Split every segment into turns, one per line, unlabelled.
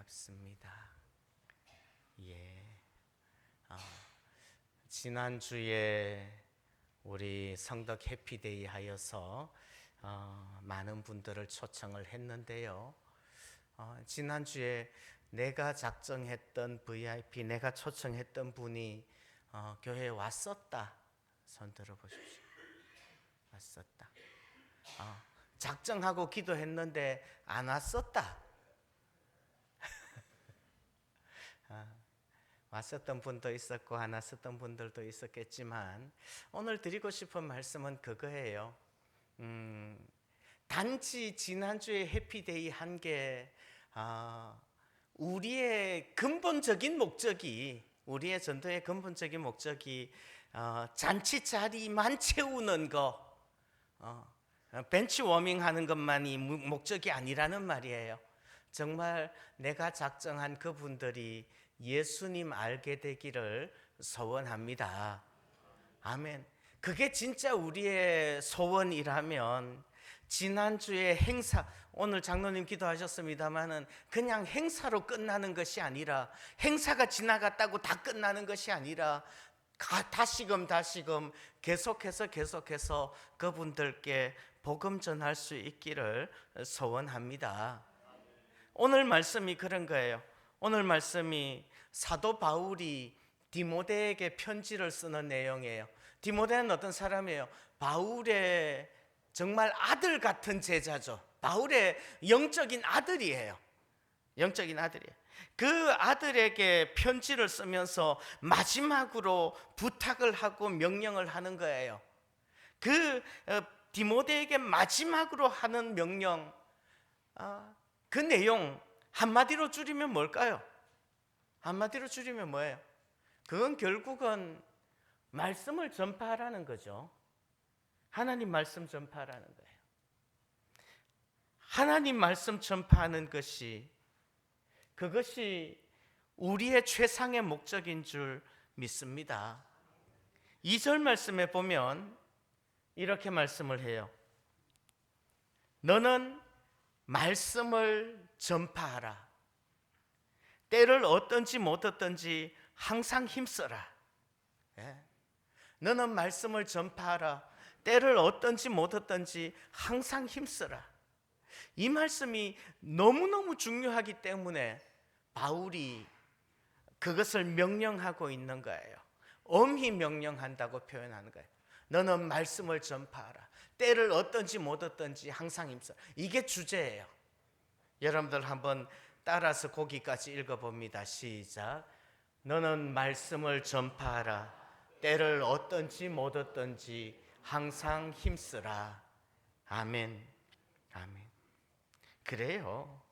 반갑습니다. 지난주에 우리 성덕 해피데이 하여서 많은 분들을 초청을 했는데요. 지난주에 내가 작정했던 VIP, 내가 초청했던 분이 교회에 왔었다. 손 들어보십시오. 왔었다. 작정하고 기도했는데 안 왔었다. 왔었던 분도 있었고 안 왔었던 분들도 있었겠지만 오늘 드리고 싶은 말씀은 그거예요. 단지 지난주에 해피데이 한 게 우리의 근본적인 목적이, 우리의 전도의 근본적인 목적이 잔치 자리만 채우는 거, 벤치 워밍 하는 것만이 목적이 아니라는 말이에요. 정말 내가 작정한 그분들이 예수님 알게 되기를 소원합니다. 아멘. 그게 진짜 우리의 소원이라면 지난주에 행사, 오늘 장로님 기도하셨습니다마는 그냥 행사로 끝나는 것이 아니라, 행사가 지나갔다고 다 끝나는 것이 아니라 다시금 계속해서 그분들께 복음 전할 수 있기를 소원합니다. 오늘 말씀이 그런 거예요. 오늘 말씀이 사도 바울이 디모데에게 편지를 쓰는 내용이에요. 디모데는 어떤 사람이에요? 바울의 정말 아들 같은 제자죠. 바울의 영적인 아들이에요. 영적인 아들이에요. 그 아들에게 편지를 쓰면서 마지막으로 부탁을 하고 명령을 하는 거예요. 그 디모데에게 마지막으로 하는 명령, 그 내용 한마디로 줄이면 뭘까요? 한마디로 줄이면 뭐예요? 그건 결국은 말씀을 전파하라는 거죠. 하나님 말씀 전파하라는 거예요. 하나님 말씀 전파하는 것이, 그것이 우리의 최상의 목적인 줄 믿습니다. 2절 말씀에 보면 이렇게 말씀을 해요. 너는 말씀을 전파하라. 때를 어떤지 못 어떤지 항상 힘써라. 너는 말씀을 전파하라. 때를 어떤지 못 어떤지 항상 힘써라. 이 말씀이 너무너무 중요하기 때문에 바울이 그것을 명령하고 있는 거예요. 엄히 명령한다고 표현하는 거예요. 너는 말씀을 전파하라. 때를 어떤지 못 어떤지 항상 힘써라. 이게 주제예요. 여러분들 한번 따라서 거기까지 읽어봅니다. 시작. 너는 말씀을 전파하라. 때를 어떤지 못 어떤지 항상 힘쓰라. 아멘. 아멘. 그래요.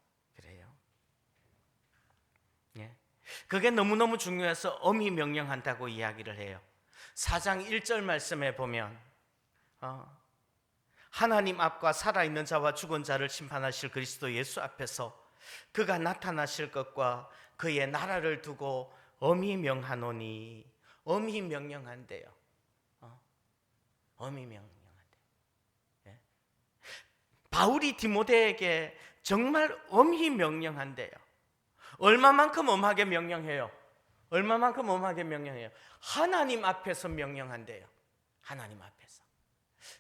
예. 그게 너무너무 중요해서 엄히 명령한다고 이야기를 해요. 4장 1절 말씀에 보면 하나님 앞과 살아있는 자와 죽은 자를 심판하실 그리스도 예수 앞에서 그가 나타나실 것과 그의 나라를 두고 엄히 명하노니. 엄히 명령한대요. 엄히 명령한대요. 예? 바울이 디모데에게 정말 엄히 명령한대요. 얼마만큼 엄하게 명령해요? 얼마만큼 엄하게 명령해요? 하나님 앞에서 명령한대요. 하나님 앞에서.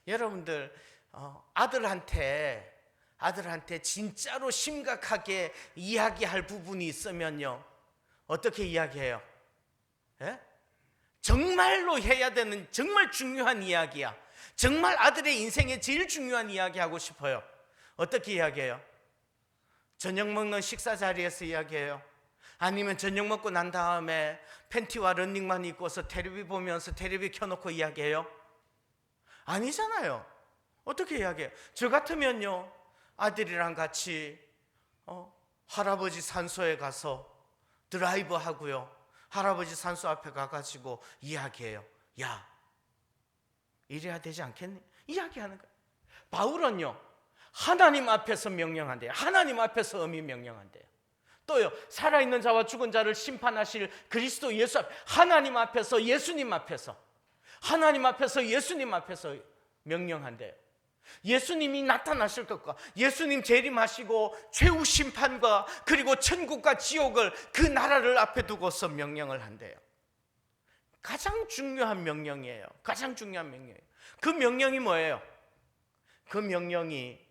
여러분들 아들한테 진짜로 심각하게 이야기할 부분이 있으면요, 어떻게 이야기해요? 예? 정말로 해야 되는 정말 중요한 이야기야. 정말 아들의 인생에 제일 중요한 이야기 하고 싶어요. 어떻게 이야기해요? 저녁 먹는 식사 자리에서 이야기해요? 아니면 저녁 먹고 난 다음에 팬티와 런닝만 입고서 텔레비 보면서 텔레비 켜놓고 이야기해요? 아니잖아요. 어떻게 이야기해요? 저 같으면요, 아들이랑 같이 할아버지 산소에 가서 드라이브 하고요, 할아버지 산소 앞에 가가지고 이야기해요. 야, 이래야 되지 않겠니? 이야기하는 거예요. 바울은요, 하나님 앞에서 명령한대요. 하나님 앞에서 엄히 명령한대요. 또요, 살아있는 자와 죽은 자를 심판하실 그리스도 예수 앞, 하나님 앞에서, 예수님 앞에서, 하나님 앞에서, 예수님 앞에서 명령한대요. 예수님이 나타나실 것과 예수님 재림하시고 최후 심판과 그리고 천국과 지옥을 그 나라를 앞에 두고서 명령을 한대요. 가장 중요한 명령이에요. 가장 중요한 명령이에요. 그 명령이 뭐예요? 그 명령이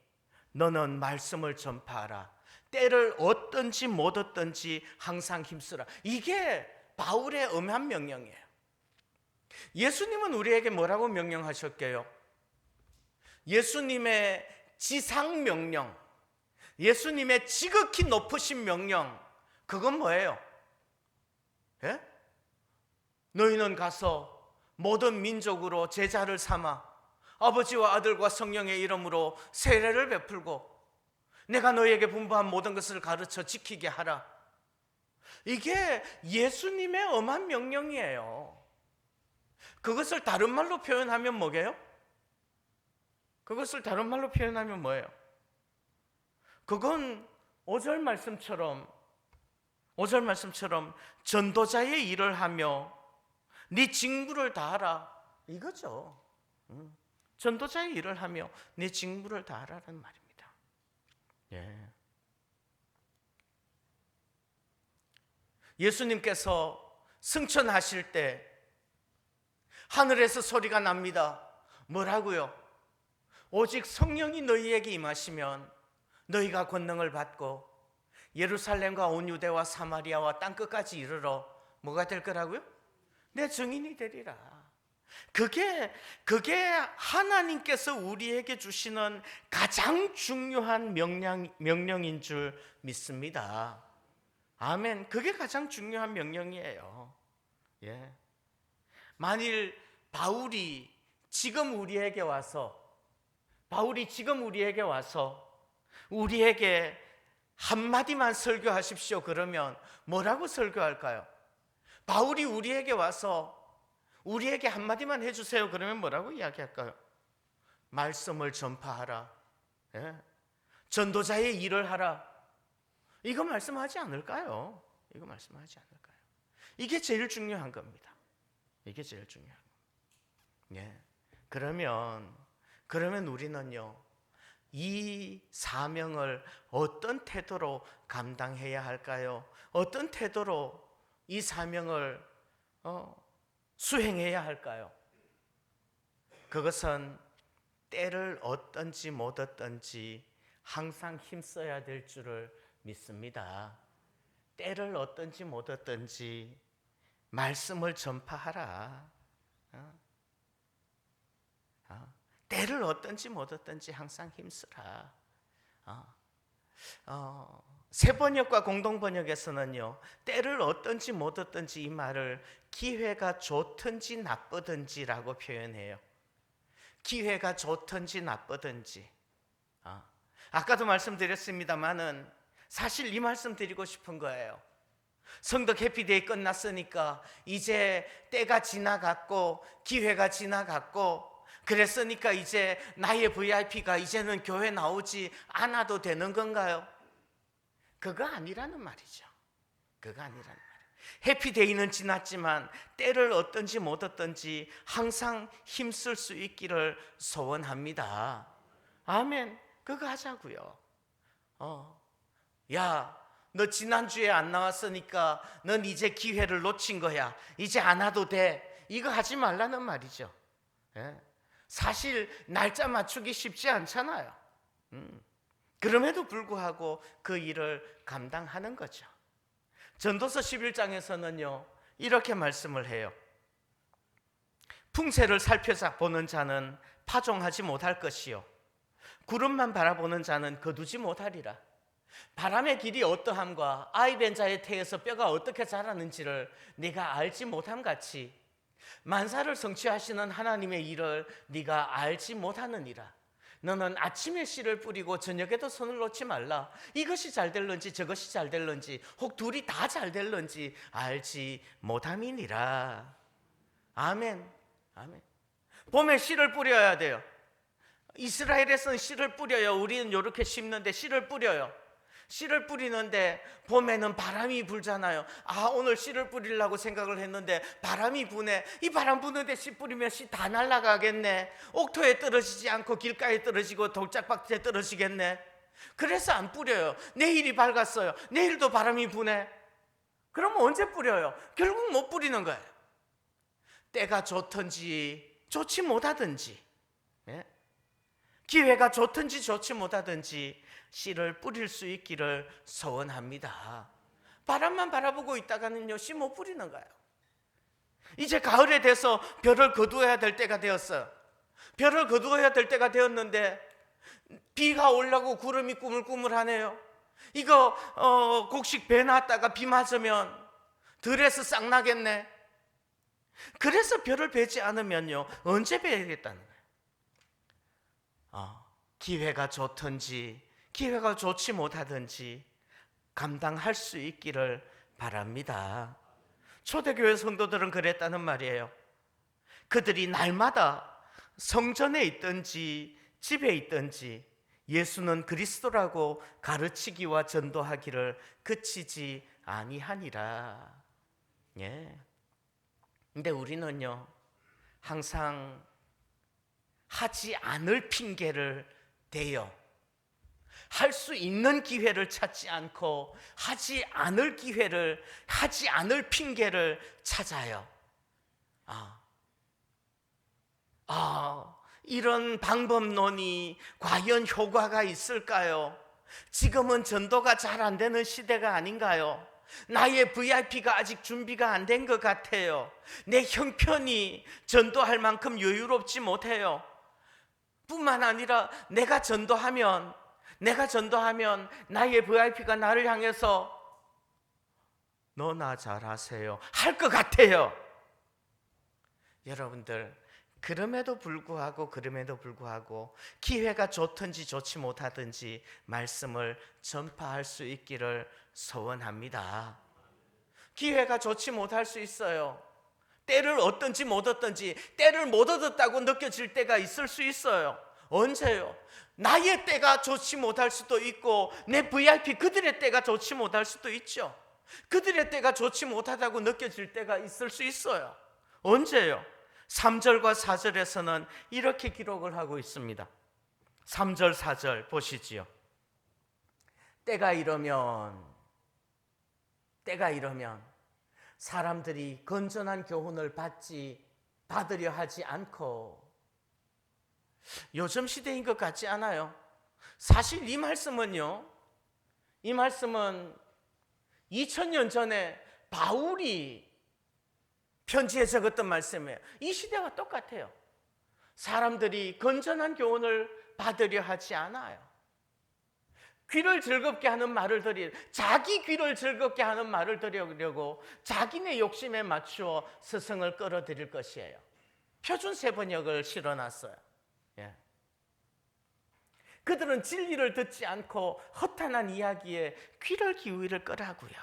너는 말씀을 전파하라. 때를 얻든지 못 얻든지 항상 힘쓰라. 이게 바울의 엄한 명령이에요. 예수님은 우리에게 뭐라고 명령하셨게요? 예수님의 지상 명령, 예수님의 지극히 높으신 명령, 그건 뭐예요? 예? 너희는 가서 모든 민족으로 제자를 삼아 아버지와 아들과 성령의 이름으로 세례를 베풀고 내가 너희에게 분부한 모든 것을 가르쳐 지키게 하라. 이게 예수님의 엄한 명령이에요. 그것을 다른 말로 표현하면 뭐게요? 그것을 다른 말로 표현하면 뭐예요? 그건 5절 말씀처럼 전도자의 일을 하며 네 직무를 다하라 이거죠. 전도자의 일을 하며 네 직무를 다하라는 말입니다. 예. 예수님께서 승천하실 때 하늘에서 소리가 납니다. 뭐라고요? 오직 성령이 너희에게 임하시면 너희가 권능을 받고 예루살렘과 온 유대와 사마리아와 땅끝까지 이르러 뭐가 될 거라고요? 내 증인이 되리라. 그게 하나님께서 우리에게 주시는 가장 중요한 명령인 줄 믿습니다. 아멘. 그게 가장 중요한 명령이에요. 예. 만일 바울이 지금 우리에게 와서 우리에게 한마디만 설교하십시오 그러면 뭐라고 설교할까요? 바울이 우리에게 와서 우리에게 한마디만 해주세요 그러면 뭐라고 이야기할까요? 말씀을 전파하라. 예? 전도자의 일을 하라. 이거 말씀하지 않을까요? 이게 제일 중요한 겁니다. 이게 제일 중요한 겁니다. 예. 그러면 우리는요, 이 사명을 어떤 태도로 감당해야 할까요? 어떤 태도로 이 사명을 수행해야 할까요? 그것은 때를 얻든지 못 얻든지 항상 힘써야 될 줄을 믿습니다. 때를 얻든지 못 얻든지 말씀을 전파하라. 때를 얻든지 못 얻든지 항상 힘쓰라. 세번역과 공동번역에서는요, 때를 얻든지 못 얻든지 이 말을 기회가 좋든지 나쁘든지라고 표현해요. 기회가 좋든지 나쁘든지. 아까도 말씀드렸습니다만은 사실 이 말씀 드리고 싶은 거예요. 성덕 해피데이 끝났으니까 이제 때가 지나갔고 기회가 지나갔고 그랬으니까 이제 나의 VIP가 이제는 교회 나오지 않아도 되는 건가요? 그거 아니라는 말이죠. 해피데이는 지났지만 때를 얻든지 못 얻든지 항상 힘쓸 수 있기를 소원합니다. 아멘. 그거 하자고요. 야, 너 지난주에 안 나왔으니까 넌 이제 기회를 놓친 거야. 이제 안 와도 돼. 이거 하지 말라는 말이죠. 예. 사실 날짜 맞추기 쉽지 않잖아요. 그럼에도 불구하고 그 일을 감당하는 거죠. 전도서 11장에서는요 이렇게 말씀을 해요. 풍세를 살펴보는 자는 파종하지 못할 것이요 구름만 바라보는 자는 거두지 못하리라. 바람의 길이 어떠함과 아이 된 자의 태에서 뼈가 어떻게 자라는지를 네가 알지 못함 같이 만사를 성취하시는 하나님의 일을 네가 알지 못하느니라. 너는 아침에 씨를 뿌리고 저녁에도 손을 놓지 말라. 이것이 잘 될런지 저것이 잘 될런지 혹 둘이 다 잘 될런지 알지 못함이니라. 아멘. 봄에 씨를 뿌려야 돼요. 이스라엘에서는 씨를 뿌려요. 우리는 이렇게 심는데 씨를 뿌려요. 씨를 뿌리는데 봄에는 바람이 불잖아요. 아, 오늘 씨를 뿌리려고 생각을 했는데 바람이 부네. 이 바람 부는데 씨 뿌리면 씨 다 날아가겠네. 옥토에 떨어지지 않고 길가에 떨어지고 돌짝밭에 떨어지겠네. 그래서 안 뿌려요. 내일이 밝았어요. 내일도 바람이 부네. 그러면 언제 뿌려요? 결국 못 뿌리는 거예요. 때가 좋든지 좋지 못하든지, 예? 기회가 좋든지 좋지 못하든지 씨를 뿌릴 수 있기를 소원합니다. 바람만 바라보고 있다가는요, 씨 못 뿌리는 거예요. 이제 가을에 돼서 벼를 거두어야 될 때가 되었어요. 벼를 거두어야 될 때가 되었는데 비가 오려고 구름이 꾸물꾸물하네요. 이거 곡식 배 놨다가 비 맞으면 들에서 싹 나겠네. 그래서 벼를 베지 않으면요, 언제 베야겠다는 거예요. 기회가 좋든지 기회가 좋지 못하든지 감당할 수 있기를 바랍니다. 초대교회 성도들은 그랬다는 말이에요. 그들이 날마다 성전에 있든지 집에 있든지 예수는 그리스도라고 가르치기와 전도하기를 그치지 아니하니라. 예. 근데 우리는요, 항상 하지 않을 핑계를 대요. 할 수 있는 기회를 찾지 않고 하지 않을 기회를, 하지 않을 핑계를 찾아요. 이런 방법론이 과연 효과가 있을까요? 지금은 전도가 잘 안 되는 시대가 아닌가요? 나의 VIP가 아직 준비가 안 된 것 같아요. 내 형편이 전도할 만큼 여유롭지 못해요. 뿐만 아니라 내가 전도하면 나의 VIP가 나를 향해서 너나 잘하세요 할 것 같아요. 여러분들, 그럼에도 불구하고 기회가 좋든지 좋지 못하든지 말씀을 전파할 수 있기를 소원합니다. 기회가 좋지 못할 수 있어요. 때를 얻든지 못 얻든지, 때를 못 얻었다고 느껴질 때가 있을 수 있어요. 언제요? 나의 때가 좋지 못할 수도 있고 내 VIP 그들의 때가 좋지 못할 수도 있죠. 그들의 때가 좋지 못하다고 느껴질 때가 있을 수 있어요. 언제요? 3절과 4절에서는 이렇게 기록을 하고 있습니다. 3절 4절 보시지요. 때가 이러면 사람들이 건전한 교훈을 받으려 하지 않고, 요즘 시대인 것 같지 않아요? 사실 이 말씀은 2000년 전에 바울이 편지에 적었던 말씀이에요. 이 시대와 똑같아요. 사람들이 건전한 교훈을 받으려 하지 않아요. 귀를 즐겁게 하는 말을 자기 귀를 즐겁게 하는 말을 들으려고 자기네 욕심에 맞추어 스승을 끌어들일 것이에요. 표준세 번역을 실어놨어요. 예. 그들은 진리를 듣지 않고 허탄한 이야기에 귀를 기울일 거라고요.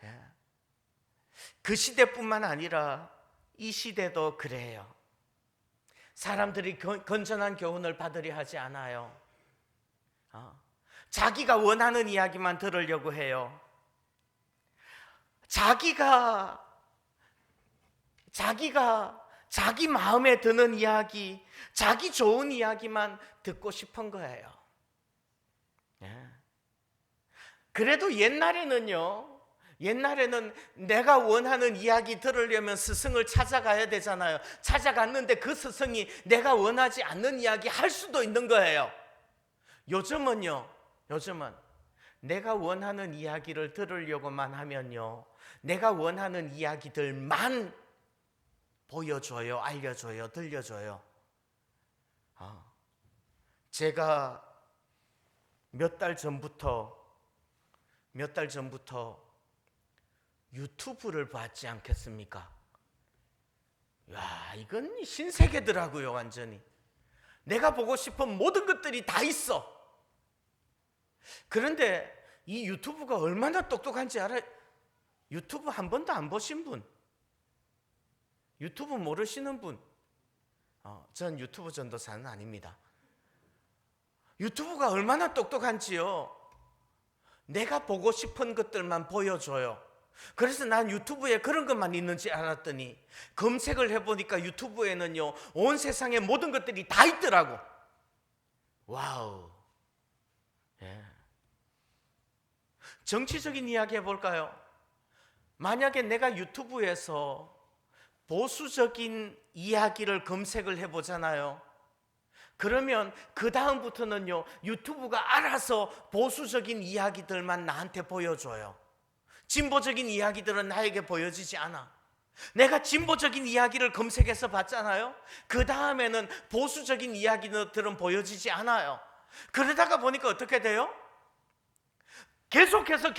예. 그 시대뿐만 아니라 이 시대도 그래요. 사람들이 건전한 교훈을 받으려 하지 않아요. 자기가 원하는 이야기만 들으려고 해요. 자기가 자기 마음에 드는 이야기, 자기 좋은 이야기만 듣고 싶은 거예요. 그래도 옛날에는 내가 원하는 이야기 들으려면 스승을 찾아가야 되잖아요. 찾아갔는데 그 스승이 내가 원하지 않는 이야기 할 수도 있는 거예요. 요즘은 내가 원하는 이야기를 들으려고만 하면요, 내가 원하는 이야기들만 보여줘요, 알려줘요, 들려줘요. 제가 몇 달 전부터 유튜브를 봤지 않겠습니까? 야, 이건 신세계더라고요. 완전히 내가 보고 싶은 모든 것들이 다 있어. 그런데 이 유튜브가 얼마나 똑똑한지 알아요? 유튜브 한 번도 안 보신 분, 유튜브 모르시는 분, 전 유튜브 전도사는 아닙니다. 유튜브가 얼마나 똑똑한지요. 내가 보고 싶은 것들만 보여줘요. 그래서 난 유튜브에 그런 것만 있는지 알았더니 검색을 해보니까 유튜브에는요, 온 세상의 모든 것들이 다 있더라고. 와우. 예. 정치적인 이야기 해볼까요? 만약에 내가 유튜브에서 보수적인 이야기를 검색을 해보잖아요. 그러면 그 다음부터는요, 유튜브가 알아서 보수적인 이야기들만 나한테 보여줘요. 진보적인 이야기들은 나에게 보여지지 않아. 내가 진보적인 이야기를 검색해서 봤잖아요. 그 다음에는 보수적인 이야기들은 보여지지 않아요. 그러다가 보니까 어떻게 돼요? 계속해서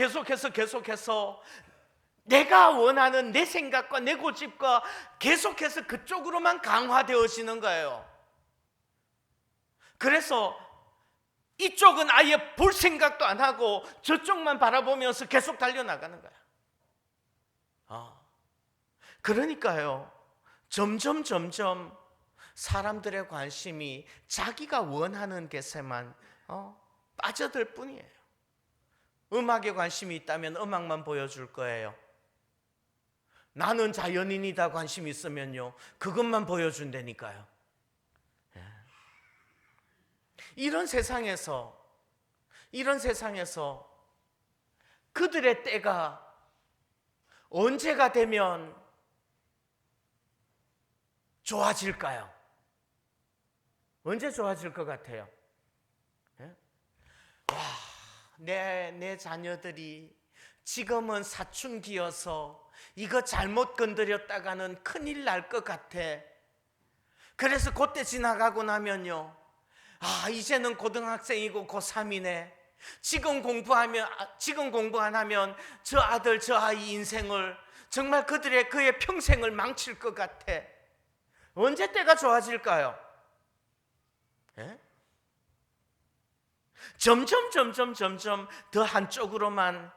내가 원하는 내 생각과 내 고집과 계속해서 그쪽으로만 강화되어지는 거예요. 그래서 이쪽은 아예 볼 생각도 안 하고 저쪽만 바라보면서 계속 달려나가는 거야. 그러니까요, 점점 사람들의 관심이 자기가 원하는 것에만 빠져들 뿐이에요. 음악에 관심이 있다면 음악만 보여줄 거예요. 나는 자연인이다 관심이 있으면요, 그것만 보여준다니까요. 이런 세상에서 그들의 때가 언제가 되면 좋아질까요? 언제 좋아질 것 같아요? 내 자녀들이 지금은 사춘기여서 이거 잘못 건드렸다가는 큰일 날 것 같아. 그래서 그때 지나가고 나면요, 이제는 고등학생이고 고3이네. 지금 공부 안 하면 저 아들 저 아이 인생을 정말 그의 평생을 망칠 것 같아. 언제 때가 좋아질까요? 점점 더 한쪽으로만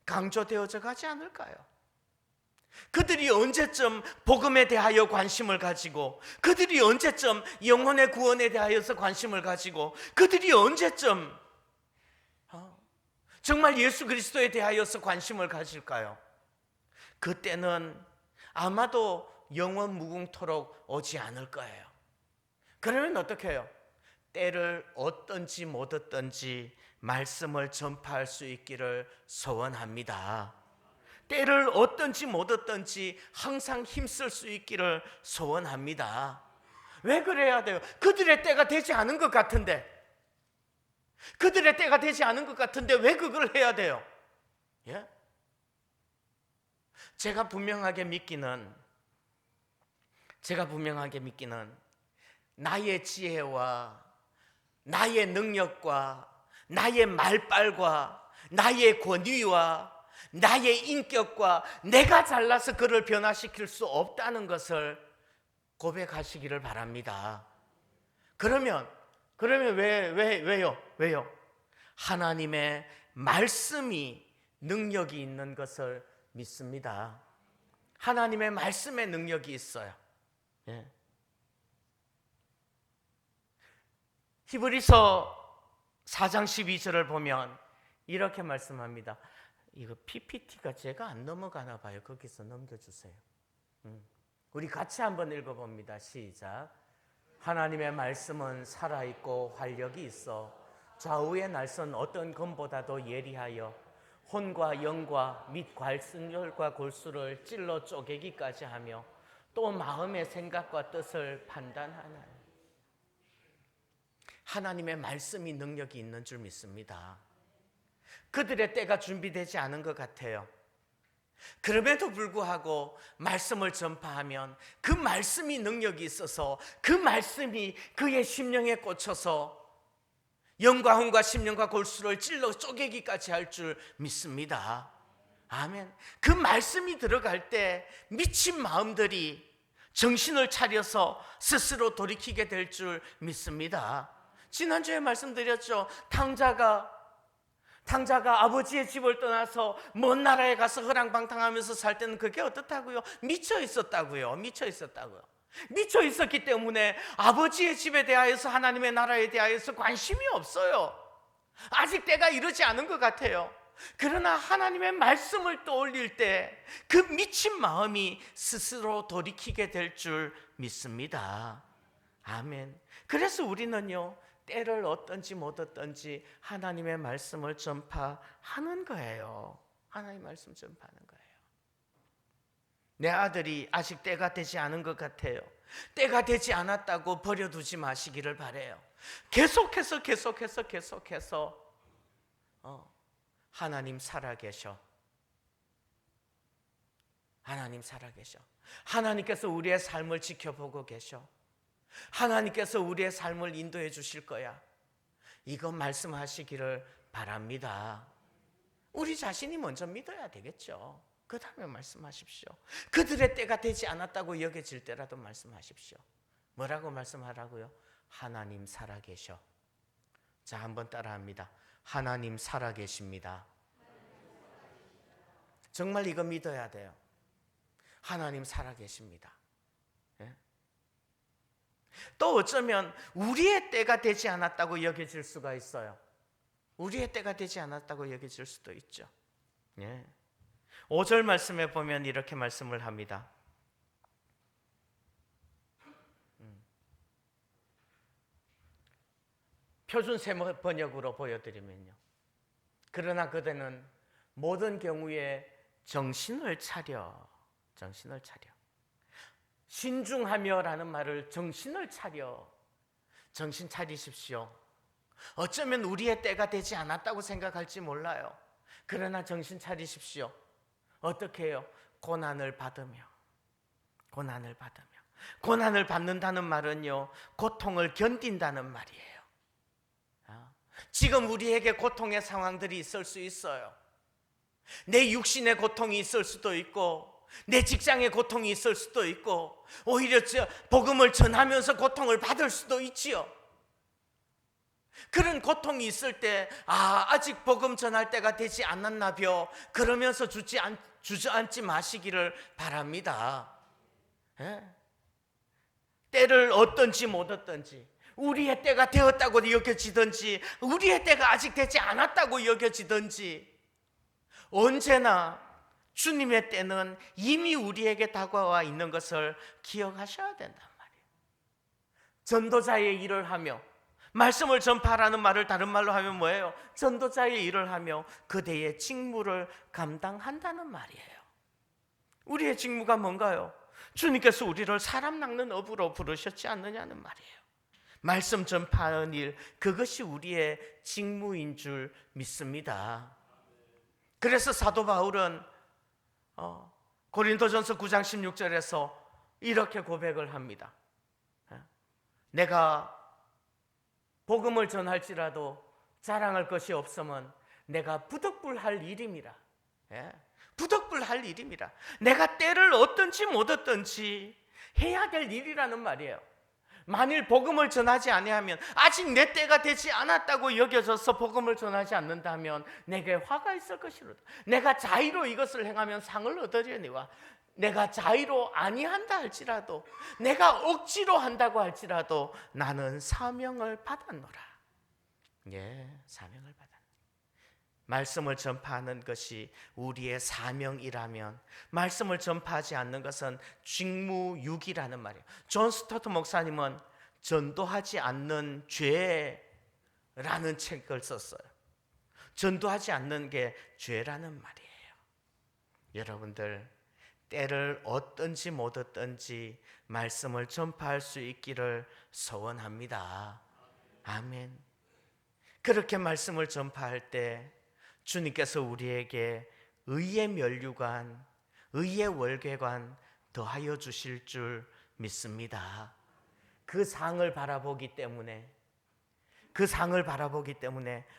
강조되어져 가지 않을까요? 그들이 언제쯤 복음에 대하여 관심을 가지고, 그들이 언제쯤 영혼의 구원에 대하여서 관심을 가지고, 그들이 언제쯤 정말 예수 그리스도에 대하여서 관심을 가질까요? 그때는 아마도 영원 무궁토록 오지 않을 거예요. 그러면 어떻게 해요? 때를 얻든지 못 얻든지 말씀을 전파할 수 있기를 소원합니다. 때를 얻든지 못 얻든지 항상 힘쓸 수 있기를 소원합니다. 왜 그래야 돼요? 그들의 때가 되지 않은 것 같은데, 왜 그걸 해야 돼요? 제가 분명하게 믿기는 나의 지혜와 나의 능력과 나의 말빨과 나의 권위와 나의 인격과 내가 잘나서 그를 변화시킬 수 없다는 것을 고백하시기를 바랍니다. 그러면 왜요? 하나님의 말씀이 능력이 있는 것을 믿습니다. 하나님의 말씀에 능력이 있어요. 히브리서 4장 12절을 보면 이렇게 말씀합니다. 이거 PPT가 제가 안 넘어가나 봐요. 거기서 넘겨주세요. 우리 같이 한번 읽어봅니다. 시작. 하나님의 말씀은 살아있고 활력이 있어 좌우의 날선 어떤 검보다도 예리하여 혼과 영과 및 괄순혈과 골수를 찔러 쪼개기까지 하며 또 마음의 생각과 뜻을 판단하나요. 하나님의 말씀이 능력이 있는 줄 믿습니다. 그들의 때가 준비되지 않은 것 같아요. 그럼에도 불구하고 말씀을 전파하면 그 말씀이 능력이 있어서 그 말씀이 그의 심령에 꽂혀서 영과 혼과 심령과 골수를 찔러 쪼개기까지 할 줄 믿습니다. 아멘. 그 말씀이 들어갈 때 미친 마음들이 정신을 차려서 스스로 돌이키게 될 줄 믿습니다. 지난주에 말씀드렸죠. 탕자가 아버지의 집을 떠나서 먼 나라에 가서 허랑방탕하면서 살 때는 그게 어떻다고요? 미쳐 있었다고요. 미쳐 있었기 때문에 아버지의 집에 대하여서, 하나님의 나라에 대하여서 관심이 없어요. 아직 때가 이르지 않은 것 같아요. 그러나 하나님의 말씀을 떠올릴 때 그 미친 마음이 스스로 돌이키게 될 줄 믿습니다. 아멘. 그래서 우리는요, 때를 어떤지 못 어떤지 하나님의 말씀을 전파하는 거예요. 하나님의 말씀 전파하는 거예요. 내 아들이 아직 때가 되지 않은 것 같아요. 때가 되지 않았다고 버려두지 마시기를 바라요. 계속해서 하나님 살아계셔. 하나님 살아계셔. 하나님께서 우리의 삶을 지켜보고 계셔. 하나님께서 우리의 삶을 인도해 주실 거야. 이거 말씀하시기를 바랍니다. 우리 자신이 먼저 믿어야 되겠죠. 그 다음에 말씀하십시오. 그들의 때가 되지 않았다고 여겨질 때라도 말씀하십시오. 뭐라고 말씀하라고요? 하나님 살아계셔. 자, 한번 따라합니다. 하나님 살아계십니다. 정말 이거 믿어야 돼요. 하나님 살아계십니다. 예? 또 어쩌면 우리의 때가 되지 않았다고 여겨질 수가 있어요. 우리의 때가 되지 않았다고 여겨질 수도 있죠. 예. 5절 말씀에 보면 이렇게 말씀을 합니다. 표준 새 번역으로 보여드리면요. 그러나 그대는 모든 경우에 정신을 차려. 신중하며라는 말을 정신을 차려. 정신 차리십시오. 어쩌면 우리의 때가 되지 않았다고 생각할지 몰라요. 그러나 정신 차리십시오. 어떻게 해요? 고난을 받으며. 고난을 받는다는 말은요, 고통을 견딘다는 말이에요. 지금 우리에게 고통의 상황들이 있을 수 있어요. 내 육신의 고통이 있을 수도 있고, 내 직장의 고통이 있을 수도 있고, 오히려 복음을 전하면서 고통을 받을 수도 있지요. 그런 고통이 있을 때 아직 복음 전할 때가 되지 않았나벼 그러면서 주저앉지 마시기를 바랍니다. 예? 때를 얻든지 못 얻든지, 우리의 때가 되었다고 여겨지든지 우리의 때가 아직 되지 않았다고 여겨지든지, 언제나 주님의 때는 이미 우리에게 다가와 있는 것을 기억하셔야 된단 말이에요. 전도자의 일을 하며, 말씀을 전파하라는 말을 다른 말로 하면 뭐예요? 전도자의 일을 하며 그대의 직무를 감당한다는 말이에요. 우리의 직무가 뭔가요? 주님께서 우리를 사람 낚는 업으로 부르셨지 않느냐는 말이에요. 말씀 전파하는 일, 그것이 우리의 직무인 줄 믿습니다. 그래서 사도 바울은 고린도전서 9장 16절에서 이렇게 고백을 합니다. 내가 복음을 전할지라도 자랑할 것이 없으면 내가 부득불할 일임이라. 부득불할 일입니다. 내가 때를 얻든지 못 얻든지 해야 될 일이라는 말이에요. 만일 복음을 전하지 아니하면, 아직 내 때가 되지 않았다고 여겨져서 복음을 전하지 않는다면 내게 화가 있을 것이로다. 내가 자의로 이것을 행하면 상을 얻으려니와, 내가 자의로 아니한다 할지라도, 내가 억지로 한다고 할지라도 나는 사명을 받았노라. 사명을 받았노라. 말씀을 전파하는 것이 우리의 사명이라면, 말씀을 전파하지 않는 것은 직무유기라는 말이에요. 존 스토트 목사님은 전도하지 않는 죄라는 책을 썼어요. 전도하지 않는 게 죄라는 말이에요. 여러분들, 때를 얻든지 못 얻든지 말씀을 전파할 수 있기를 소원합니다. 아멘. 그렇게 말씀을 전파할 때 주님께서 우리에게 의의 면류관, 의의 월계관 더하여 주실 줄 믿습니다. 그 상을 바라보기 때문에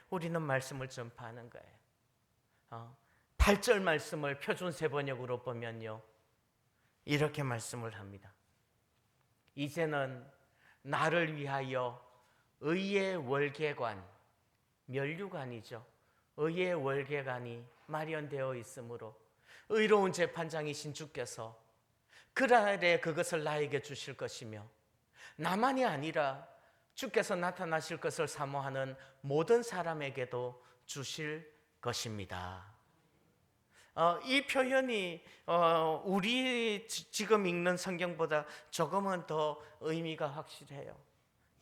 우리는 말씀을 전파하는 거예요. 8절 말씀을 표준 새 번역으로 보면요, 이렇게 말씀을 합니다. 이제는 나를 위하여 의의 월계관, 면류관이죠. 의의 월계관이 마련되어 있으므로 의로운 재판장이신 주께서 그날에 그것을 나에게 주실 것이며, 나만이 아니라 주께서 나타나실 것을 사모하는 모든 사람에게도 주실 것입니다. 이 표현이 우리 지금 읽는 성경보다 조금은 더 의미가 확실해요.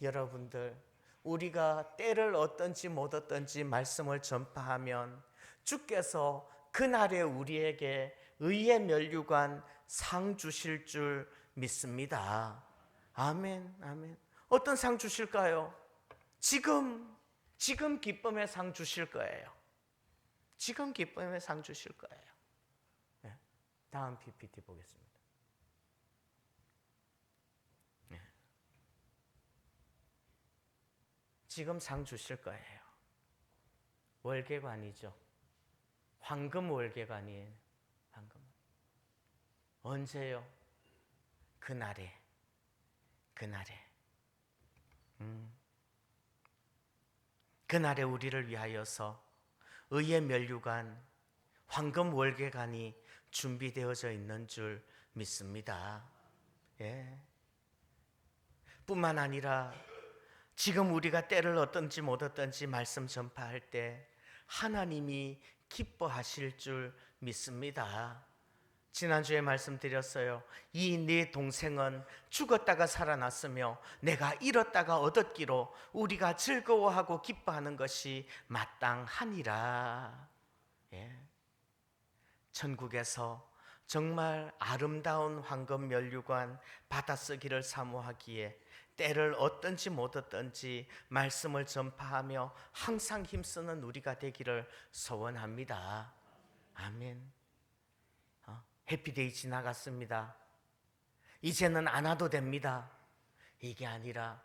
여러분들, 우리가 때를 얻든지 못 얻든지 말씀을 전파하면 주께서 그날에 우리에게 의의 면류관 상 주실 줄 믿습니다. 아멘, 아멘. 어떤 상 주실까요? 지금 기쁨의 상 주실 거예요. 지금 기쁨의 상 주실 거예요. 네. 다음 PPT 보겠습니다. 네. 지금 상 주실 거예요. 월계관이죠. 황금 월계관이에요. 황금. 언제요? 그날에. 그날에 우리를 위하여서 의의 면류관, 황금 월계관이 준비되어져 있는 줄 믿습니다. 예. 뿐만 아니라 지금 우리가 때를 얻든지 못 얻든지 말씀 전파할 때 하나님이 기뻐하실 줄 믿습니다. 지난주에 말씀드렸어요. 이 네 동생은 죽었다가 살아났으며 내가 잃었다가 얻었기로 우리가 즐거워하고 기뻐하는 것이 마땅하니라. 예. 천국에서 정말 아름다운 황금 면류관 받아쓰기를 사모하기에 때를 얻든지 못 얻든지 말씀을 전파하며 항상 힘쓰는 우리가 되기를 소원합니다. 아멘. 해피데이 지나갔습니다. 이제는 안 와도 됩니다. 이게 아니라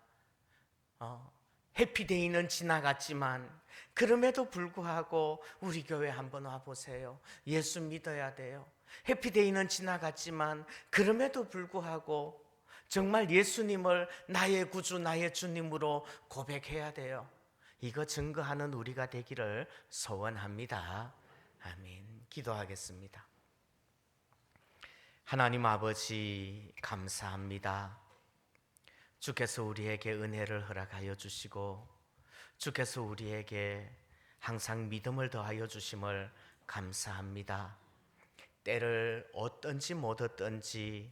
해피데이는 지나갔지만 그럼에도 불구하고 우리 교회 한번 와보세요. 예수 믿어야 돼요. 해피데이는 지나갔지만 그럼에도 불구하고 정말 예수님을 나의 구주 나의 주님으로 고백해야 돼요. 이거 증거하는 우리가 되기를 소원합니다. 아멘. 기도하겠습니다. 하나님 아버지 감사합니다. 주께서 우리에게 은혜를 허락하여 주시고 주께서 우리에게 항상 믿음을 더하여 주심을 감사합니다. 때를 얻든지 못 얻든지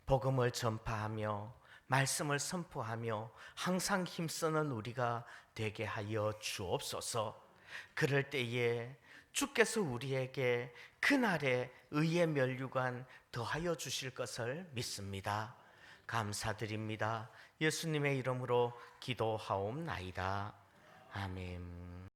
복음을 전파하며 말씀을 선포하며 항상 힘쓰는 우리가 되게 하여 주옵소서. 그럴 때에 주께서 우리에게 그날에 의의 면류관 더하여 주실 것을 믿습니다. 감사드립니다. 예수님의 이름으로 기도하옵나이다. 아멘.